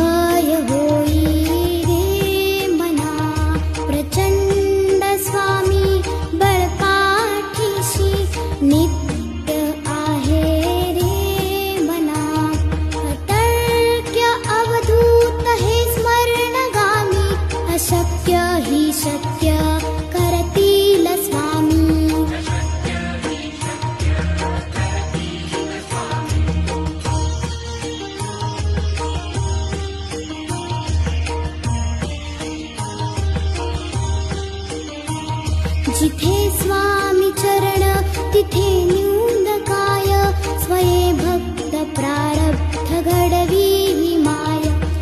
निर्भय होई रे मना, प्रचंड स्वामी बळपाठीशी नित्य आहे रे मना. अतर्क्य अवधूत हे स्मरणगामी, अशक्य हि शक्य करतील स्वामी. जिथे स्वामी चरण तिथे न्यून काय, स्वये भक्त प्रारब्ध घडवी